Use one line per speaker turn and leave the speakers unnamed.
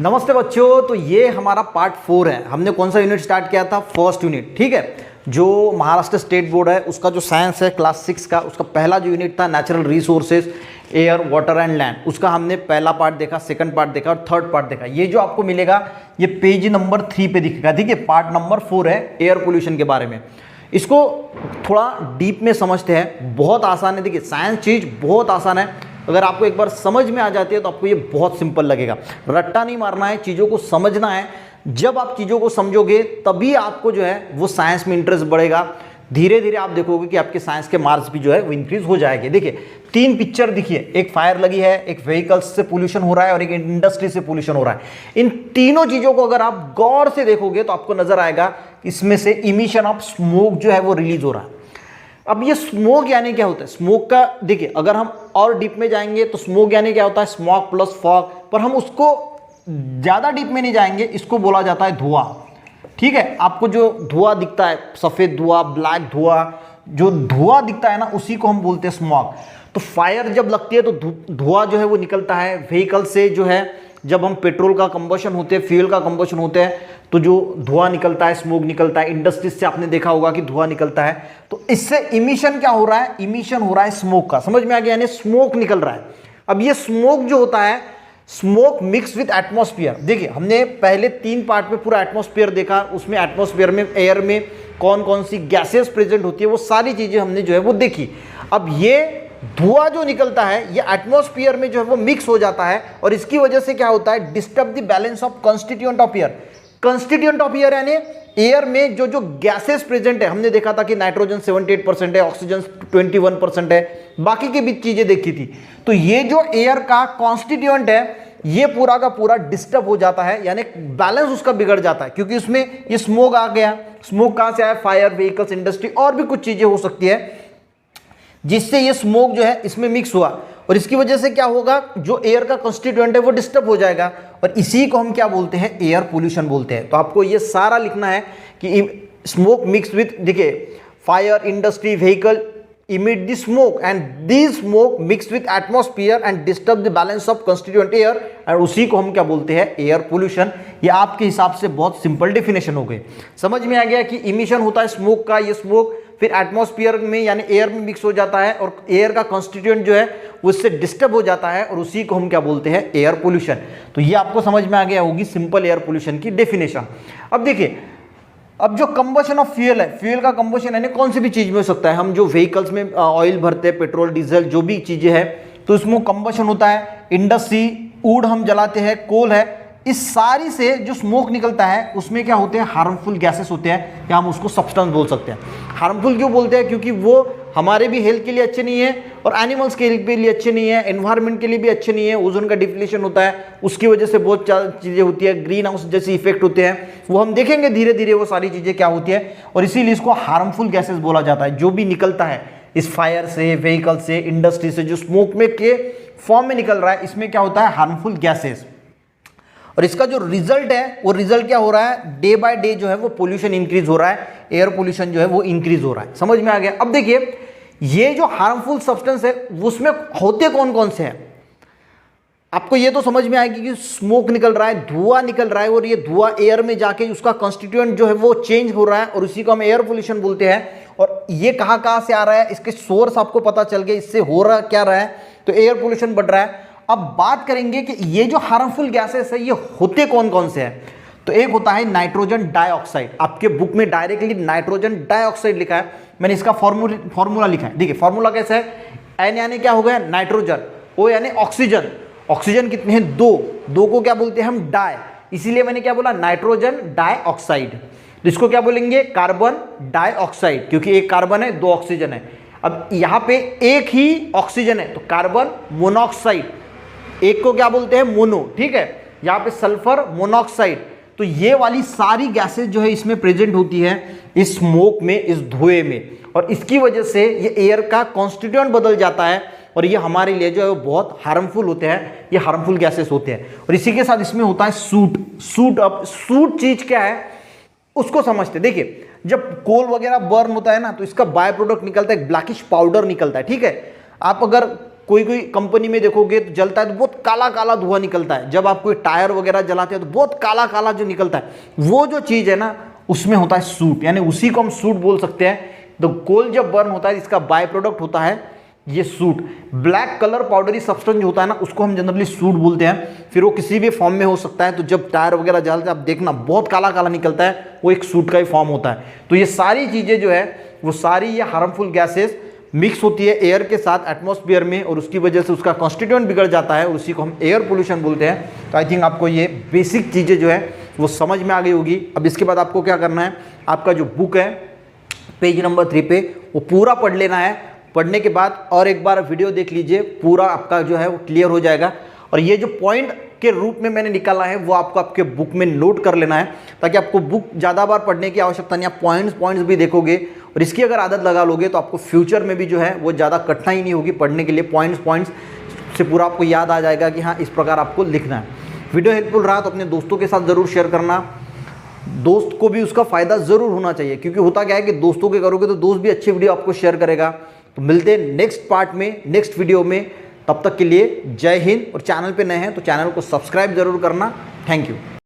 नमस्ते बच्चों। तो ये हमारा पार्ट 4 है। हमने कौन सा यूनिट स्टार्ट किया था? फर्स्ट यूनिट, ठीक है। जो महाराष्ट्र स्टेट बोर्ड है उसका जो साइंस है क्लास 6 का, उसका पहला जो यूनिट था natural resources, air, water and land, उसका हमने पहला पार्ट देखा, सेकंड पार्ट देखा और थर्ड पार्ट देखा। ये जो आपको मिलेगा ये पेज नंबर 3 पे दिखेगा, ठीक है। पार्ट नंबर 4 है एयर पोल्यूशन के बारे में। इसको थोड़ा डीप में समझते हैं। बहुत आसान है, देखिए साइंस चीज़ बहुत आसान है। अगर आपको एक बार समझ में आ जाती है तो आपको ये बहुत सिंपल लगेगा। रट्टा नहीं मारना है, चीज़ों को समझना है। जब आप चीज़ों को समझोगे तभी आपको जो है वो साइंस में इंटरेस्ट बढ़ेगा। धीरे धीरे आप देखोगे कि आपके साइंस के मार्क्स भी जो है वो इंक्रीज हो जाएंगे। देखिए 3 पिक्चर दिखिए, एक फायर लगी है, एक व्हीकल्स से पोल्यूशन हो रहा है और एक इंडस्ट्री से पोल्यूशन हो रहा है। इन तीनों चीज़ों को अगर आप गौर से देखोगे तो आपको नजर आएगा कि इसमें से इमिशन ऑफ स्मोक जो है वो रिलीज हो रहा है। अब ये स्मोक यानी क्या होता है? स्मोक का देखिए, अगर हम और डीप में जाएंगे तो स्मोक यानी क्या होता है? Smoke plus fog. पर हम उसको ज़्यादा डीप में नहीं जाएंगे, इसको बोला जाता है धुआं, ठीक है। आपको जो धुआं दिखता है, सफ़ेद धुआं, ब्लैक धुआं, जो धुआं दिखता है ना, उसी को हम बोलते हैं स्मोक। तो फायर जब लगती है तो धुआं जो है वो निकलता है। व्हीकल से जो है, जब हम पेट्रोल का कंबशन होते हैं, फ्यूल का कंबशन होते हैं, तो जो धुआं निकलता है, स्मोक निकलता है। इंडस्ट्रीज से आपने देखा होगा कि धुआं निकलता है। तो इससे इमिशन क्या हो रहा है? इमिशन हो रहा है स्मोक का। समझ में आ गया? यानी स्मोक निकल रहा है। अब ये स्मोक जो होता है, स्मोक मिक्स विद एटमॉस्फेयर। देखिए हमने पहले 3 पार्ट में पूरा एटमॉस्फेयर देखा। उसमें एटमॉस्फेयर में, एयर में कौन कौन सी गैसेस प्रेजेंट होती है, वो सारी चीजें हमने जो है वो देखी। अब ये धुआं जो निकलता है ये एटमॉस्फेयर में जो है वो मिक्स हो जाता है और इसकी वजह से क्या होता है? Disturb the balance of constituent of air. Constituent of air यानी एयर में जो जो गैसेस प्रेजेंट है, हमने देखा था कि नाइट्रोजन 78% है, ऑक्सीजन 21% है, बाकी की भी चीजें देखी थी। तो ये जो एयर का कॉन्स्टिट्यूएंट है ये पूरा का पूरा डिस्टर्ब हो जाता है, यानी बैलेंस उसका बिगड़ जाता है, क्योंकि उसमें ये स्मोक आ गया। स्मोक कहां से आया? फायर, व्हीकल्स, इंडस्ट्री और भी कुछ चीजें हो सकती है जिससे ये स्मोक जो है इसमें मिक्स हुआ और इसकी वजह से क्या होगा? जो एयर का कंस्टिट्यूएंट है वो डिस्टर्ब हो जाएगा और इसी को हम क्या बोलते हैं? एयर पोल्यूशन बोलते हैं। तो आपको ये सारा लिखना है कि स्मोक मिक्स विथ, देखिए fire, industry, vehicle emit the smoke and these smoke mixed with atmosphere and disturb the balance of constituent air और उसी को हम क्या बोलते हैं? Air pollution. ये आपके हिसाब से बहुत सिंपल डेफिनेशन हो गई। समझ में आ गया कि इमिशन होता है स्मोक का, ये स्मोक फिर एटमॉस्फेयर में यानी एयर में मिक्स हो जाता है और एयर का कॉन्स्टिट्यूएंट जो है उससे डिस्टर्ब हो जाता है और उसी को हम क्या बोलते हैं? Air pollution. तो ये आपको समझ में आ गया होगी सिंपल एयर पोल्यूशन की डेफिनेशन। अब देखिए, अब जो कंबशन ऑफ फ्यूल है, फ्यूल का कंबशन यानी कौन सी भी चीज में हो सकता है। हम जो व्हीकल्स में ऑयल भरते हैं, पेट्रोल, डीजल, जो भी चीजें हैं, तो इसमें कंबशन होता है। इंडस्ट्री, वुड हम जलाते हैं, कोल है, इस सारी से जो स्मोक निकलता है उसमें क्या होते हैं? हार्मफुल गैसेस होते हैं, या हम उसको सब्सटेंस बोल सकते हैं। हार्मफुल क्यों बोलते हैं? क्योंकि वो हमारे भी हेल्थ के लिए अच्छे नहीं है और एनिमल्स के लिए अच्छे नहीं है, एनवायरनमेंट के लिए भी अच्छे नहीं है। ओजोन का डिप्लीशन होता है, उसकी वजह से बहुत चीज़ें होती है, ग्रीन हाउस जैसे इफेक्ट होते हैं, वो हम देखेंगे धीरे धीरे वो सारी चीज़ें क्या होती है। और इसीलिए इसको हार्मफुल गैसेस बोला जाता है। जो भी निकलता है इस फायर से, व्हीकल से, इंडस्ट्री से, जो स्मोक में के फॉर्म में निकल रहा है, इसमें क्या होता है? Harmful gases. और इसका जो रिजल्ट है वो रिजल्ट क्या हो रहा है? डे बाय डे जो है वो पोल्यूशन इंक्रीज हो रहा है, एयर पोल्यूशन जो है वो इंक्रीज हो रहा है। समझ में आ गया? अब देखिए ये जो हार्मफुल सब्सटेंस है उसमें होते कौन कौन से हैं? आपको ये तो समझ में आएगी कि स्मोक निकल रहा है, धुआं निकल रहा है और ये धुआं एयर में जाके उसका कॉन्स्टिट्यूएंट जो है वो चेंज हो रहा है और उसी को हम एयर पोल्यूशन बोलते हैं। और ये कहाँ कहाँ से आ रहा है, इसके सोर्स आपको पता चल गया, इससे हो रहा क्या रहा है, तो एयर पोल्यूशन बढ़ रहा है। अब बात करेंगे कि ये जो हार्मफुल गैसेस है ये होते कौन कौन से हैं। तो एक होता है नाइट्रोजन डाइऑक्साइड। आपके बुक में डायरेक्टली नाइट्रोजन डाइऑक्साइड लिखा है, मैंने इसका फॉर्मूला लिखा है। देखिए फॉर्मूला कैसा है? एन यानी क्या हो गया? नाइट्रोजन, ओ यानी ऑक्सीजन। ऑक्सीजन कितने हैं? 2 को क्या बोलते हैं हम? डाई। इसीलिए मैंने क्या बोला? Nitrogen dioxide. तो इसको क्या बोलेंगे? कार्बन डाइऑक्साइड, क्योंकि एक कार्बन है, 2 ऑक्सीजन है। अब यहां पे एक ही ऑक्सीजन है तो कार्बन मोनोऑक्साइड, एक को क्या बोलते हैं? मोनो, ठीक है। यहाँ पे सल्फर मोनोऑक्साइड। तो ये वाली सारी गैसेस जो है इसमें प्रेजेंट होती है इस स्मोक में, इस धुएं में, और इसकी वजह से ये एयर का कॉन्स्टिट्यूएंट बदल जाता है और ये हमारे लिए जो है वो बहुत हार्मफुल होते हैं। ये हार्मफुल गैसेस होते हैं। और इसी के साथ इसमें होता है सूट। अब सूट चीज क्या है उसको समझते। देखिए जब कोल वगैरह बर्न होता है ना, तो इसका बाय प्रोडक्ट निकलता है, ब्लैकिश पाउडर निकलता है, ठीक है। आप अगर कोई कोई कंपनी में देखोगे तो जलता है तो बहुत काला काला धुआं निकलता है। जब आप कोई टायर वगैरह जलाते हैं तो बहुत काला काला जो निकलता है, वो जो चीज़ है ना उसमें होता है सूट, यानी उसी को हम सूट बोल सकते हैं। तो कोल जब बर्न होता है इसका बाय प्रोडक्ट होता है ये suit. Black colour powdery substance जो होता है ना उसको हम जनरली सूट बोलते हैं। फिर वो किसी भी फॉर्म में हो सकता है। तो जब टायर वगैरह जलते हैं आप देखना बहुत काला काला निकलता है, वो एक सूट का ही फॉर्म होता है। तो ये सारी चीज़ें जो है वो सारी ये हार्मफुल गैसेस मिक्स होती है एयर के साथ एटमॉस्फेयर में, और उसकी वजह से उसका कॉन्स्टिट्यूएंट बिगड़ जाता है और उसी को हम एयर पोल्यूशन बोलते हैं। तो आई थिंक आपको ये बेसिक चीज़ें जो है वो समझ में आ गई होगी। अब इसके बाद आपको क्या करना है, आपका जो बुक है पेज नंबर 3 पे वो पूरा पढ़ लेना है। पढ़ने के बाद और एक बार वीडियो देख लीजिए, पूरा आपका जो है वो क्लियर हो जाएगा। और ये जो पॉइंट के रूप में मैंने निकाला है वो आपको आपके बुक में नोट कर लेना है, ताकि आपको बुक ज़्यादा बार पढ़ने की आवश्यकता नहीं। आप पॉइंट्स भी देखोगे और इसकी अगर आदत लगा लोगे तो आपको फ्यूचर में भी जो है वो ज़्यादा कठिनाई नहीं होगी पढ़ने के लिए। पॉइंट्स से पूरा आपको याद आ जाएगा कि हाँ इस प्रकार आपको लिखना है। वीडियो हेल्पफुल रहा तो अपने दोस्तों के साथ ज़रूर शेयर करना, दोस्त को भी उसका फ़ायदा ज़रूर होना चाहिए, क्योंकि होता क्या है कि दोस्तों के करोगे तो दोस्त भी अच्छी वीडियो आपको शेयर करेगा। तो मिलते हैं नेक्स्ट पार्ट में, नेक्स्ट वीडियो में। तब तक के लिए जय हिंद। और चैनल पे नए हैं तो चैनल को सब्सक्राइब जरूर करना। Thank you.